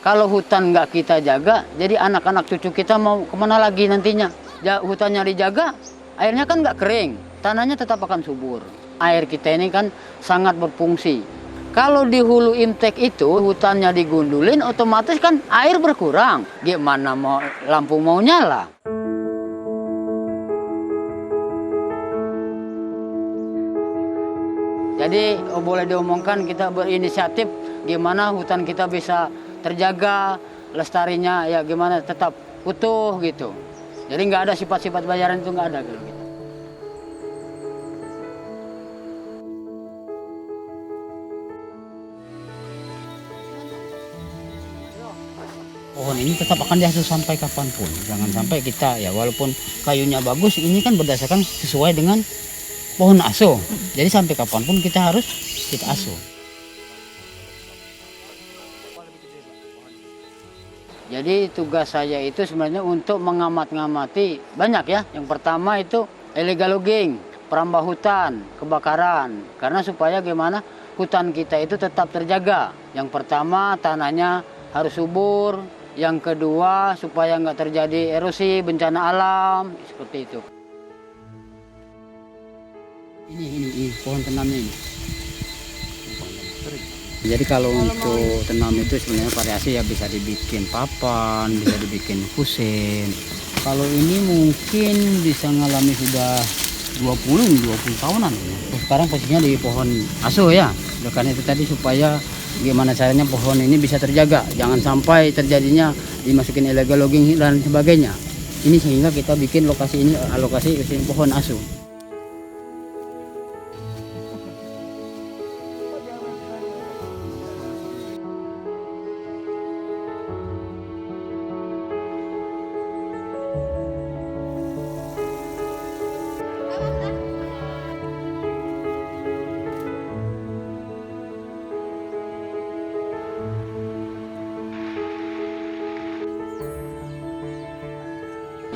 Kalau hutan nggak kita jaga, jadi anak-anak cucu kita mau kemana lagi nantinya? Hutannya dijaga, airnya kan nggak kering, tanahnya tetap akan subur. Air kita ini kan sangat berfungsi. Kalau di hulu Imtek itu hutannya digundulin, otomatis kan air berkurang. Gimana mau lampu mau nyala? Jadi boleh diomongkan kita berinisiatif gimana hutan kita bisa terjaga, lestarinya ya gimana tetap utuh gitu. Jadi nggak ada sifat-sifat bayaran itu nggak ada gitu. Pohon ini tetap akan diasuh sampai kapanpun. Jangan sampai kita ya walaupun kayunya bagus, ini kan berdasarkan sesuai dengan pohon asuh. Jadi sampai kapanpun kita harus kita asuh. Jadi tugas saya itu sebenarnya untuk mengamati banyak ya. Yang pertama itu illegal logging, perambah hutan, kebakaran. Karena supaya gimana hutan kita itu tetap terjaga. Yang pertama tanahnya harus subur. Yang kedua supaya nggak terjadi erosi, bencana alam, seperti itu. Ini pohon tenamnya ini. Jadi kalau untuk tenam itu sebenarnya variasi ya bisa dibikin papan, bisa dibikin kusen. Kalau ini mungkin bisa ngalami sudah 20 tahunan. Sekarang posisinya di pohon asuh ya. Karena itu tadi supaya gimana caranya pohon ini bisa terjaga. Jangan sampai terjadinya dimasukin illegal logging dan sebagainya. Ini sehingga kita bikin lokasi ini alokasi pohon asuh.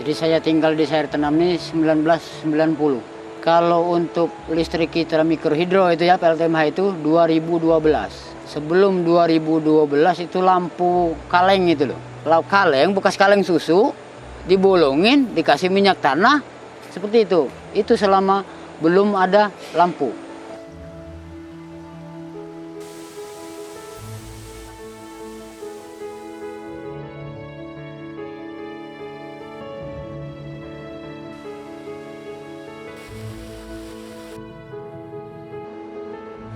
Jadi saya tinggal di Sair Tenam ini 1990. Kalau untuk listrik kita mikrohidro itu ya PLTMH itu 2012. Sebelum 2012 itu lampu kaleng itu loh. Lampu kaleng bekas kaleng susu dibolongin, dikasih minyak tanah seperti itu. Itu selama belum ada lampu.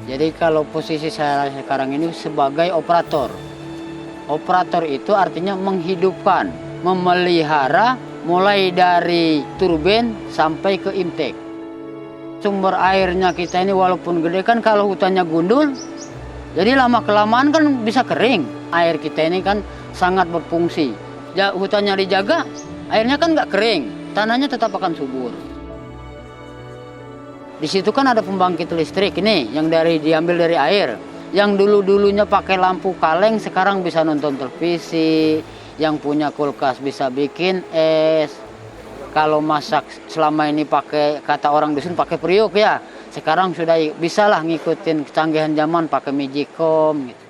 Jadi kalau posisi saya sekarang ini sebagai operator. Operator itu artinya menghidupkan, memelihara mulai dari turbin sampai ke Imtek. Sumber airnya kita ini walaupun gede kan kalau hutannya gundul, jadi lama-kelamaan kan bisa kering. Air kita ini kan sangat berfungsi. Hutannya dijaga, airnya kan nggak kering, tanahnya tetap akan subur. Di situ kan ada pembangkit listrik ini yang diambil dari air. Yang dulu-dulunya pakai lampu kaleng sekarang bisa nonton televisi. Yang punya kulkas bisa bikin es. Kalau masak selama ini pakai kata orang dusun pakai periuk ya. Sekarang sudah bisa lah ngikutin kecanggihan zaman pakai Magicom gitu.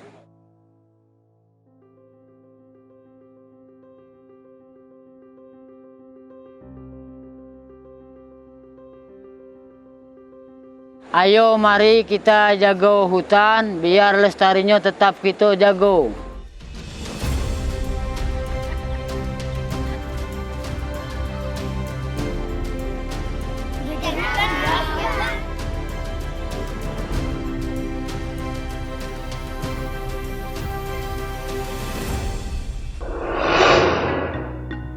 Ayo mari kita jaga hutan biar lestarinya tetap kita jaga.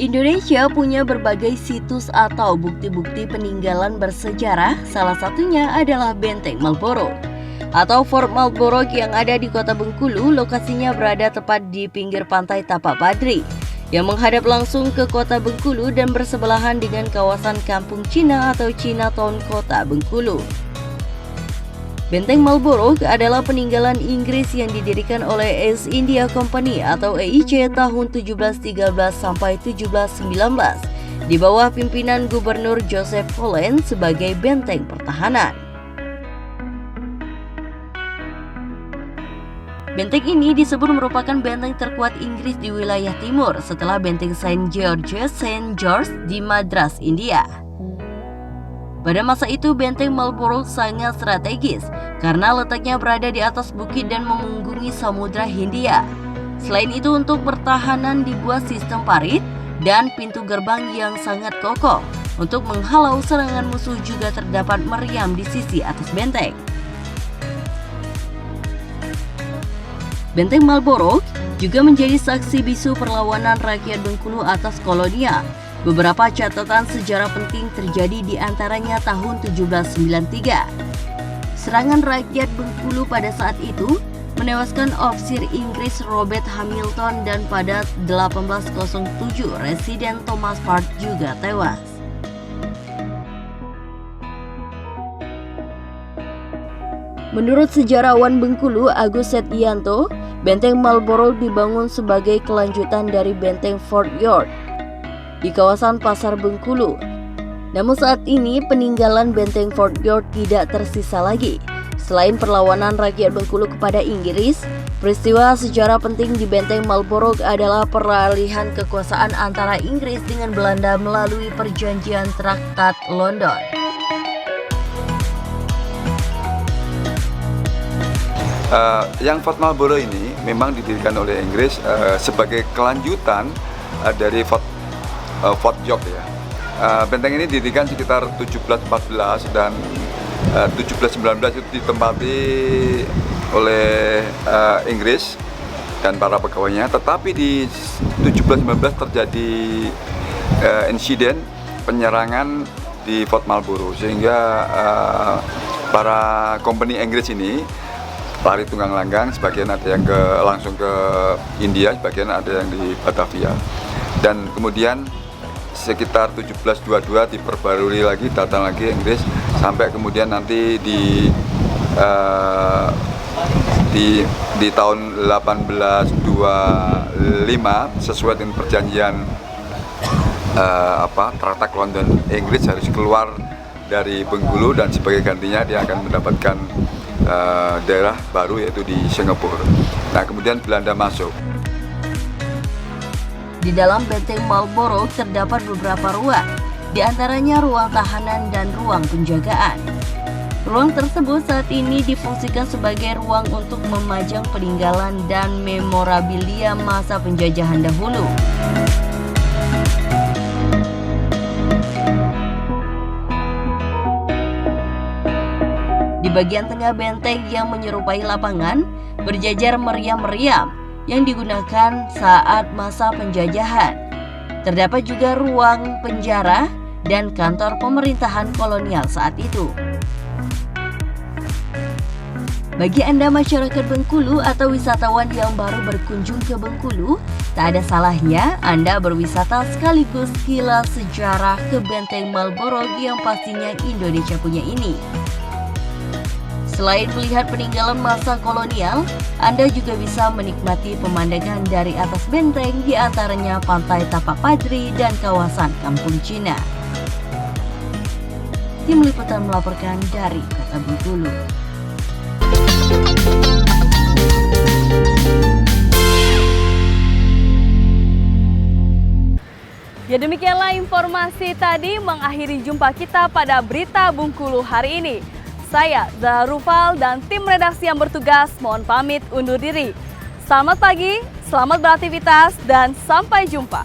Indonesia punya berbagai situs atau bukti-bukti peninggalan bersejarah, salah satunya adalah Benteng Marlborough atau Fort Marlborough yang ada di kota Bengkulu. Lokasinya berada tepat di pinggir pantai Tapak Padri yang menghadap langsung ke kota Bengkulu dan bersebelahan dengan kawasan Kampung Cina atau Chinatown kota Bengkulu. Benteng Marlborough adalah peninggalan Inggris yang didirikan oleh East India Company atau EIC tahun 1713 sampai 1719 di bawah pimpinan Gubernur Joseph Holland sebagai benteng pertahanan. Benteng ini disebut merupakan benteng terkuat Inggris di wilayah timur setelah benteng St. George di Madras, India. Pada masa itu benteng Marlborough sangat strategis karena letaknya berada di atas bukit dan memunggungi Samudra Hindia. Selain itu untuk pertahanan dibuat sistem parit dan pintu gerbang yang sangat kokoh. Untuk menghalau serangan musuh juga terdapat meriam di sisi atas benteng. Benteng Marlborough juga menjadi saksi bisu perlawanan rakyat Bengkulu atas kolonial. Beberapa catatan sejarah penting terjadi di antaranya tahun 1793. Serangan rakyat Bengkulu pada saat itu menewaskan ofisir Inggris Robert Hamilton dan pada 1807 Residen Thomas Park juga tewas. Menurut sejarawan Bengkulu Agus Setianto, benteng Marlborough dibangun sebagai kelanjutan dari benteng Fort York di kawasan Pasar Bengkulu. Namun saat ini peninggalan benteng Fort York tidak tersisa lagi. Selain perlawanan rakyat Bengkulu kepada Inggris, peristiwa sejarah penting di benteng Marlborough adalah peralihan kekuasaan antara Inggris dengan Belanda melalui perjanjian Traktat London. Yang Fort Marlborough ini memang didirikan oleh Inggris sebagai kelanjutan dari Fort York ya. Benteng ini didirikan sekitar 1714 dan 1719 itu ditempati oleh Inggris dan para pegawainya. Tetapi di 1719 terjadi insiden penyerangan di Fort Marlborough sehingga para company Inggris ini lari tunggang langgang, sebagian ada yang langsung ke India, sebagian ada yang di Batavia. Dan kemudian sekitar 1722 diperbarui lagi, datang lagi Inggris, sampai kemudian nanti di tahun 1825 sesuai dengan perjanjian Traktat London, Inggris harus keluar dari Bengkulu dan sebagai gantinya dia akan mendapatkan daerah baru yaitu di Singapura. Nah, kemudian Belanda masuk. Di dalam benteng Marlborough terdapat beberapa ruang, di antaranya ruang tahanan dan ruang penjagaan. Ruang tersebut saat ini difungsikan sebagai ruang untuk memajang peninggalan dan memorabilia masa penjajahan dahulu. Di bagian tengah benteng yang menyerupai lapangan, berjajar meriam-meriam yang digunakan saat masa penjajahan. Terdapat juga ruang penjara dan kantor pemerintahan kolonial saat itu. Bagi Anda masyarakat Bengkulu atau wisatawan yang baru berkunjung ke Bengkulu, tak ada salahnya Anda berwisata sekaligus kilas sejarah ke benteng Marlborough yang pastinya Indonesia punya ini. Selain melihat peninggalan masa kolonial, Anda juga bisa menikmati pemandangan dari atas benteng, di antaranya Pantai Tapak Padri dan kawasan Kampung Cina. Tim Liputan melaporkan dari Kota Bengkulu. Ya, demikianlah informasi tadi mengakhiri jumpa kita pada Berita Bengkulu hari ini. Saya, Zahra Rufal, dan tim redaksi yang bertugas mohon pamit undur diri. Selamat pagi, selamat beraktivitas, dan sampai jumpa.